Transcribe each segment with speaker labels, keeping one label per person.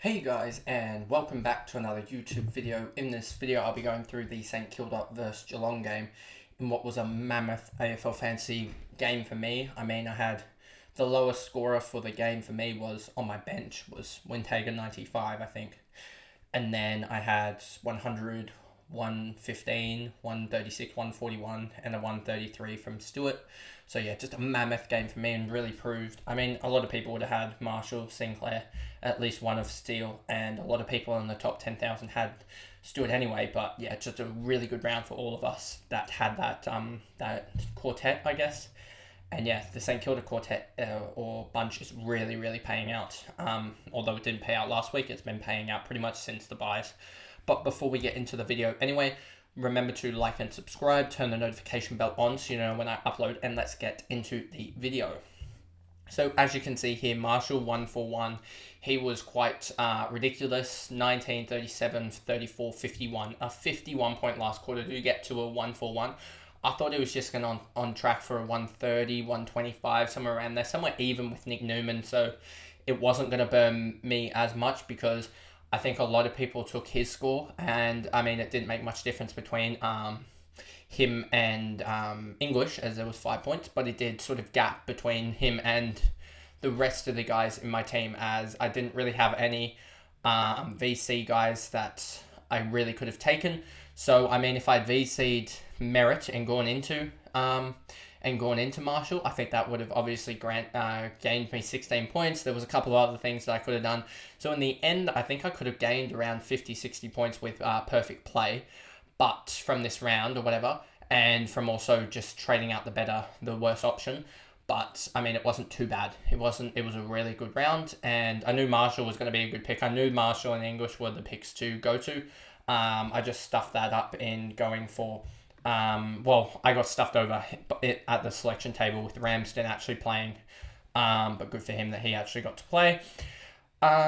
Speaker 1: Hey guys, and welcome back to another YouTube video. In this video I'll be going through the St Kilda vs Geelong game in what was a mammoth AFL fantasy game for me. I had the lowest scorer for the game for me was on my bench was Wintager 95 I think, and then I had 100, 115, 136, 141 and a 133 from Stewart. So yeah, just a mammoth game for me and really proved. A lot of people would have had Marshall, Sinclair, at least one of Steele, and a lot of people in the top 10,000 had Stewart anyway. But yeah, just a really good round for all of us that had that quartet, I guess. And yeah, the St Kilda quartet or bunch is really paying out. Although it didn't pay out last week, it's been paying out pretty much since the buys. But before we get into the video anyway, remember to like and subscribe, turn the notification bell on so you know when I upload, and let's get into the video. So as you can see here, Marshall 141. He was quite ridiculous. 19, 37, 34, 51. A 51 point last quarter to get to a 141. I thought it was just going on track for a 130, 125, somewhere around there, somewhere even with Nick Newman. So it wasn't going to burn me as much because I think a lot of people took his score, and it didn't make much difference between him and English, as there was 5 points, but it did sort of gap between him and the rest of the guys in my team, as I didn't really have any VC guys that I really could have taken. So if I'd VC'd Merritt and gone into Marshall, I think that would have obviously gained me 16 points. There was a couple of other things that I could have done. So in the end, I think I could have gained around 50, 60 points with perfect play, but from this round or whatever, and from also just trading out the worst option. But it wasn't too bad. It was a really good round, and I knew Marshall was going to be a good pick. I knew Marshall and English were the picks to go to. I just stuffed that up in going for. I got stuffed over it at the selection table with Ramsden actually playing, but good for him that he actually got to play.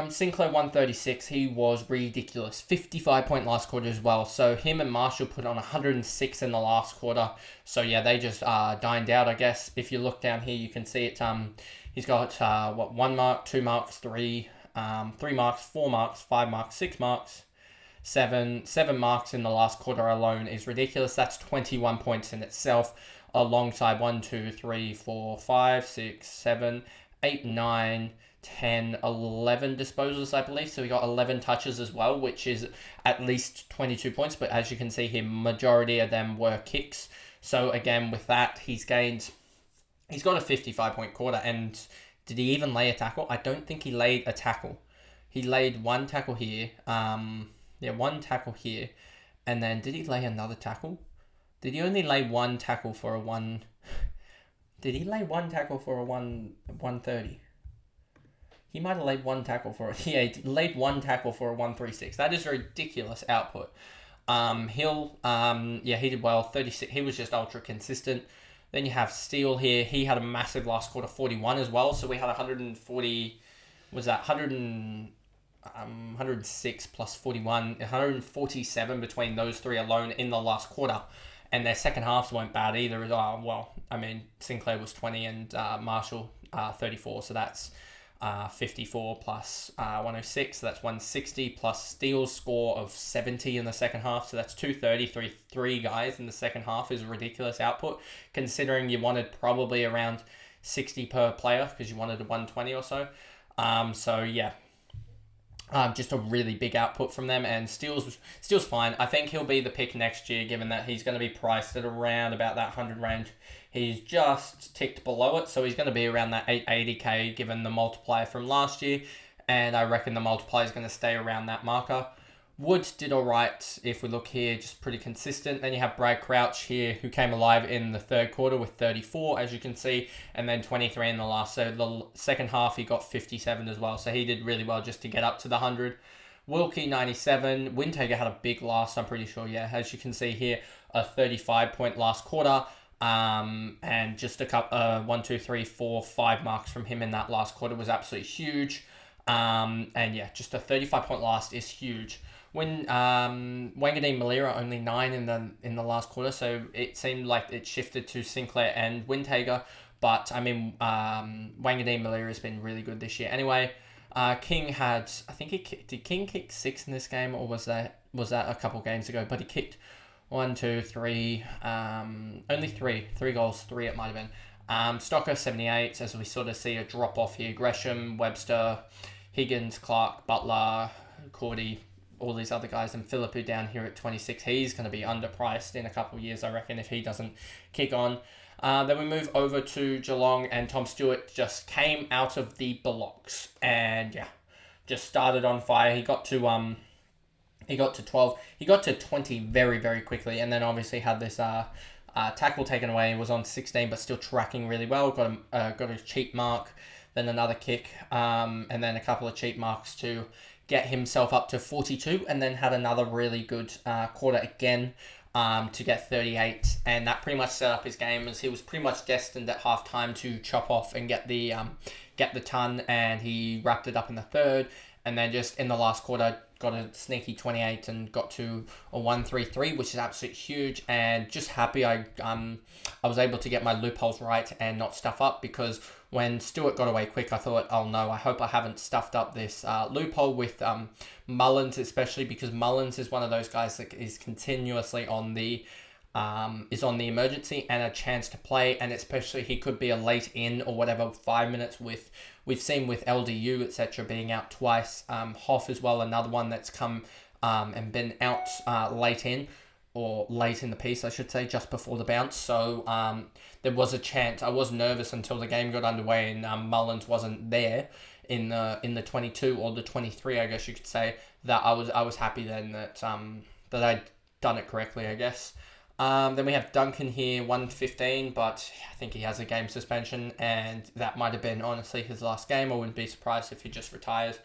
Speaker 1: Sinclair 136, he was ridiculous. 55 point last quarter as well. So him and Marshall put on 106 in the last quarter. So yeah, they just dined out, I guess. If you look down here, you can see it. He's got 1 mark, 2 marks, 3 marks, 4 marks, 5 marks, 6 marks. Seven marks in the last quarter alone is ridiculous. That's 21 points in itself, alongside 1, 2, 3, 4, 5, 6, 7, 8, 9, 10, 11 disposals, I believe. So we got 11 touches as well, which is at least 22 points. But as you can see here, majority of them were kicks. So again, with that, he's got a 55 point quarter. And did he even lay a tackle? I don't think he laid a tackle. He laid one tackle here. One tackle here. And then did he lay another tackle? Did he only lay one tackle for a 1... Did he lay one tackle for a 130? He might have laid one tackle for he laid one tackle for a 136. That is a ridiculous output. He did well. 36. He was just ultra consistent. Then you have Steele here. He had a massive last quarter, 41 as well. So we had 140. Was that 106 plus 41, 147 between those three alone in the last quarter. And their second halves weren't bad either. Sinclair was 20 and Marshall 34. So that's 54 plus 106. So that's 160 plus Steele's score of 70 in the second half. So that's 230, three guys in the second half is a ridiculous output, considering you wanted probably around 60 per player because you wanted a 120 or so. Just a really big output from them, and Steele's fine. I think he'll be the pick next year, given that he's going to be priced at around about that 100 range. He's just ticked below it, so he's going to be around that 880k, given the multiplier from last year, and I reckon the multiplier is going to stay around that marker. Wood did all right. If we look here, just pretty consistent. Then you have Brad Crouch here, who came alive in the third quarter with 34, as you can see, and then 23 in the last. So the second half, he got 57 as well. So he did really well just to get up to the 100. Wilkie, 97. Wintager had a big last, I'm pretty sure. Yeah, as you can see here, a 35-point last quarter. And just a couple, 1, 2, 3, 4, 5 marks from him in that last quarter was absolutely huge. Just a 35-point last is huge. When Wangadeen Malira only 9 in the last quarter, so it seemed like it shifted to Sinclair and Wintager. But Wangadeen Malira has been really good this year. Anyway, King had, I think did King kick 6 in this game, or was that a couple games ago? But he kicked 1, 2, 3, only three goals, 3 it might have been. Stocker 78, as we sort of see a drop off here. Gresham, Webster, Higgins, Clark, Butler, Cordy, all these other guys, and Philippou down here at 26. He's going to be underpriced in a couple of years, I reckon, if he doesn't kick on. Then we move over to Geelong, and Tom Stewart just came out of the blocks and just started on fire. He got to 12. He got to 20 very, very quickly, and then obviously had this tackle taken away. He was on 16, but still tracking really well. Got a cheap mark, then another kick, and then a couple of cheap marks to get himself up to 42, and then had another really good quarter again to get 38, and that pretty much set up his game, as he was pretty much destined at halftime to chop off and get the ton, and he wrapped it up in the third, and then just in the last quarter got a sneaky 28 and got to a 1-3-3, which is absolutely huge, and just happy I was able to get my loopholes right and not stuff up, because when Stewart got away quick, I thought, oh no, I hope I haven't stuffed up this loophole with Mullins, especially because Mullins is one of those guys that is continuously on the emergency and a chance to play, and especially he could be a late in or whatever 5 minutes with, we've seen with LDU etc. being out twice, Hoff as well, another one that's come and been out late in the piece, I should say, just before the bounce. So there was a chance. I was nervous until the game got underway and Mullins wasn't there in the 22 or the 23, I guess you could say, that I was happy then that I'd done it correctly, I guess. Then we have Duncan here, 115, but I think he has a game suspension, and that might have been honestly his last game. I wouldn't be surprised if he just retires.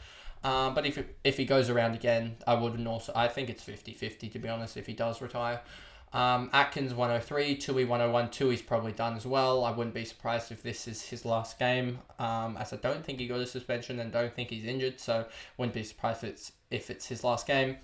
Speaker 1: But if he goes around again, I think it's 50-50 to be honest if he does retire. Atkins 103, Tui 101, Tui's probably done as well. I wouldn't be surprised if this is his last game, as I don't think he got a suspension and don't think he's injured, so wouldn't be surprised if it's his last game.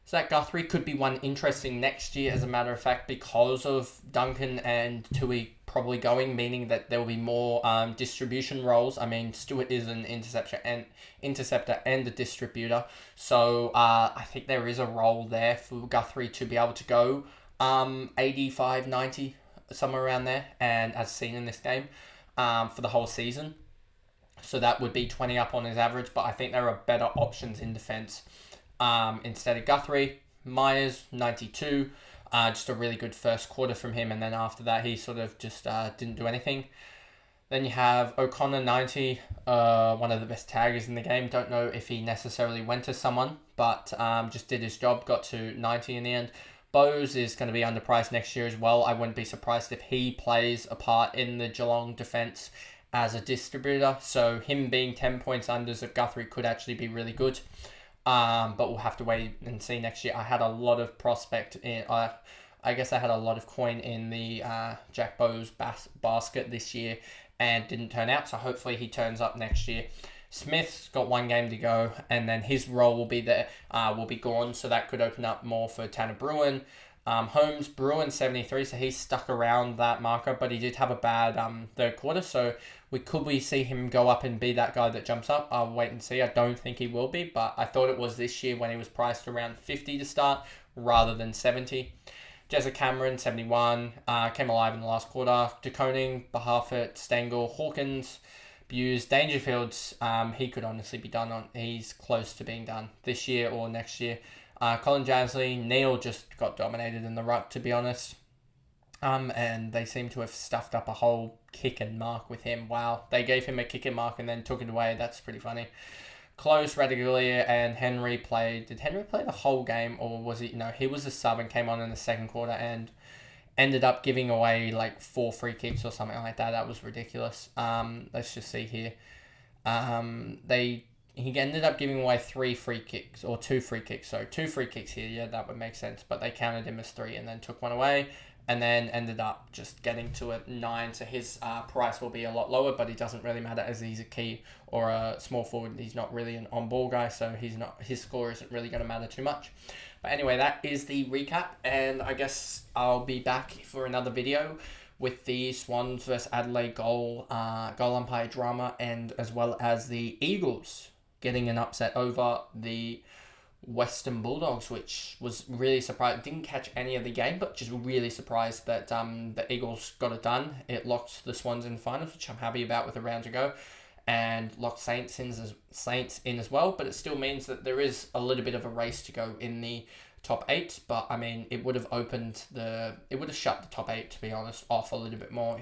Speaker 1: Zach Guthrie could be one interesting next year, as a matter of fact, because of Duncan and Tui probably going, meaning that there will be more distribution roles. I mean, Stewart is an interceptor and a distributor, so I think there is a role there for Guthrie to be able to go 85, 90, somewhere around there, and as seen in this game, for the whole season. So that would be 20 up on his average, but I think there are better options in defence. Instead of Guthrie. Myers 92, just a really good first quarter from him, and then after that he sort of just didn't do anything. Then you have O'Connor 90, one of the best taggers in the game. Don't know if he necessarily went to someone, but just did his job, got to 90 in the end. Bose is going to be underpriced next year as well. I wouldn't be surprised if he plays a part in the Geelong defence as a distributor, so him being 10 points unders of Guthrie could actually be really good. But we'll have to wait and see next year. I had a lot of prospect in. I guess I had a lot of coin in the Jack Bowes basket this year, and didn't turn out. So hopefully he turns up next year. Smith's got one game to go, and then his role will be gone. So that could open up more for Tanner Bruin. Holmes, Bruin 73, so he's stuck around that marker, but he did have a bad third quarter, so we see him go up and be that guy that jumps up. I'll wait and see. I don't think he will be, but I thought it was this year when he was priced around 50 to start rather than 70. Jezza Cameron 71, came alive in the last quarter. DeConing, Bahafet, Stengel, Hawkins, Buse, Dangerfield's, he could honestly be done he's close to being done this year or next year. Colin Jansley, Neil just got dominated in the ruck, to be honest. And they seem to have stuffed up a whole kick and mark with him. Wow, they gave him a kick and mark and then took it away. That's pretty funny. Close, Radaglia and Henry played. Did Henry play the whole game, or was he? No, he was a sub and came on in the second quarter and ended up giving away like 4 free kicks or something like that. That was ridiculous. Let's just see here. He ended up giving away 3 free kicks, or 2 free kicks. So 2 free kicks here, yeah, that would make sense. But they counted him as 3 and then took one away, and then ended up just getting to a 9. So his price will be a lot lower, but it doesn't really matter as he's a key or a small forward. He's not really an on-ball guy, so his score isn't really going to matter too much. But anyway, that is the recap, and I guess I'll be back for another video with the Swans versus Adelaide goal umpire drama, and as well as the Eagles getting an upset over the Western Bulldogs, which was really surprised. Didn't catch any of the game, but just really surprised that the Eagles got it done. It locked the Swans in the finals, which I'm happy about with a round to go, and locked Saints in as well. But it still means that there is a little bit of a race to go in the top 8. But I mean, it would have shut the top 8, to be honest, off a little bit more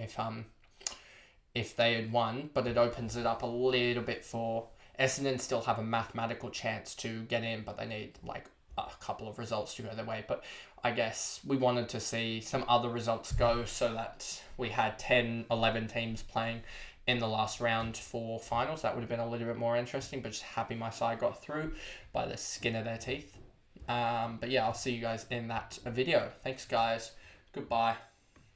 Speaker 1: if they had won. But it opens it up a little bit for Essendon. Still have a mathematical chance to get in, but they need like a couple of results to go their way. But I guess we wanted to see some other results go so that we had 10, 11 teams playing in the last round for finals. That would have been a little bit more interesting, but just happy my side got through by the skin of their teeth. But yeah, I'll see you guys in that video. Thanks, guys. Goodbye.